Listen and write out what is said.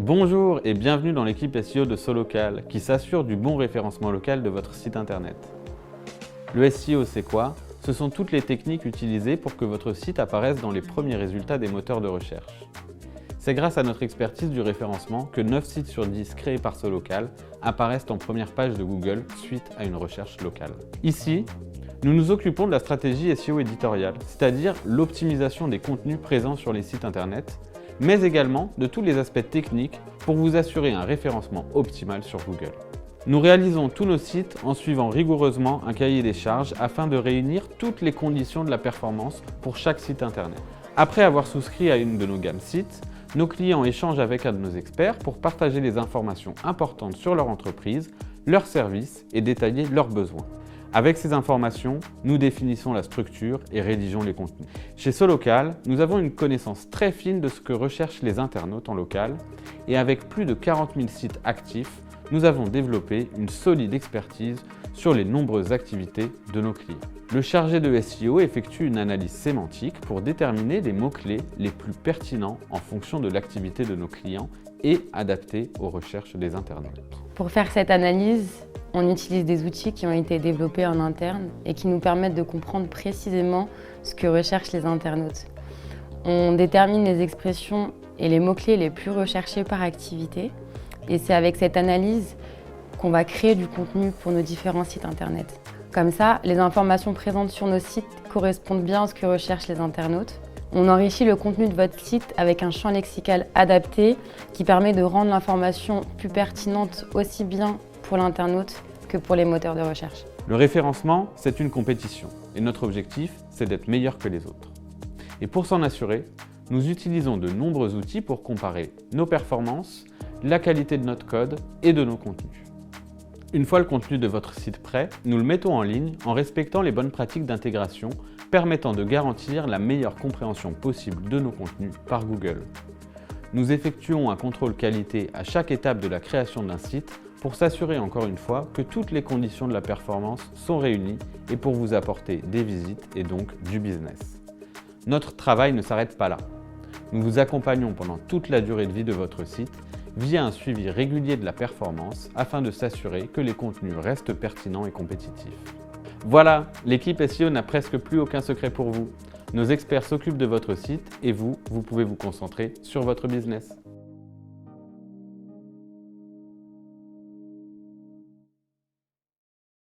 Bonjour et bienvenue dans l'équipe SEO de Solocal qui s'assure du bon référencement local de votre site internet. Le SEO, c'est quoi? Ce sont toutes les techniques utilisées pour que votre site apparaisse dans les premiers résultats des moteurs de recherche. C'est grâce à notre expertise du référencement que 9 sites sur 10 créés par Solocal apparaissent en première page de Google suite à une recherche locale. Ici, nous nous occupons de la stratégie SEO éditoriale, c'est-à-dire l'optimisation des contenus présents sur les sites internet, mais également de tous les aspects techniques pour vous assurer un référencement optimal sur Google. Nous réalisons tous nos sites en suivant rigoureusement un cahier des charges afin de réunir toutes les conditions de la performance pour chaque site internet. Après avoir souscrit à une de nos gammes sites, nos clients échangent avec un de nos experts pour partager les informations importantes sur leur entreprise, leurs services et détailler leurs besoins. Avec ces informations, nous définissons la structure et rédigeons les contenus. Chez Solocal, nous avons une connaissance très fine de ce que recherchent les internautes en local et avec plus de 40 000 sites actifs, nous avons développé une solide expertise sur les nombreuses activités de nos clients. Le chargé de SEO effectue une analyse sémantique pour déterminer les mots-clés les plus pertinents en fonction de l'activité de nos clients et adaptés aux recherches des internautes. Pour faire cette analyse, on utilise des outils qui ont été développés en interne et qui nous permettent de comprendre précisément ce que recherchent les internautes. On détermine les expressions et les mots-clés les plus recherchés par activité et c'est avec cette analyse qu'on va créer du contenu pour nos différents sites internet. Comme ça, les informations présentes sur nos sites correspondent bien à ce que recherchent les internautes. On enrichit le contenu de votre site avec un champ lexical adapté qui permet de rendre l'information plus pertinente aussi bien pour l'internaute que pour les moteurs de recherche. Le référencement, c'est une compétition et notre objectif, c'est d'être meilleur que les autres. Et pour s'en assurer, nous utilisons de nombreux outils pour comparer nos performances, la qualité de notre code et de nos contenus. Une fois le contenu de votre site prêt, nous le mettons en ligne en respectant les bonnes pratiques d'intégration permettant de garantir la meilleure compréhension possible de nos contenus par Google. Nous effectuons un contrôle qualité à chaque étape de la création d'un site pour s'assurer encore une fois que toutes les conditions de la performance sont réunies et pour vous apporter des visites et donc du business. Notre travail ne s'arrête pas là. Nous vous accompagnons pendant toute la durée de vie de votre site via un suivi régulier de la performance afin de s'assurer que les contenus restent pertinents et compétitifs. Voilà, l'équipe SEO n'a presque plus aucun secret pour vous. Nos experts s'occupent de votre site et vous pouvez vous concentrer sur votre business.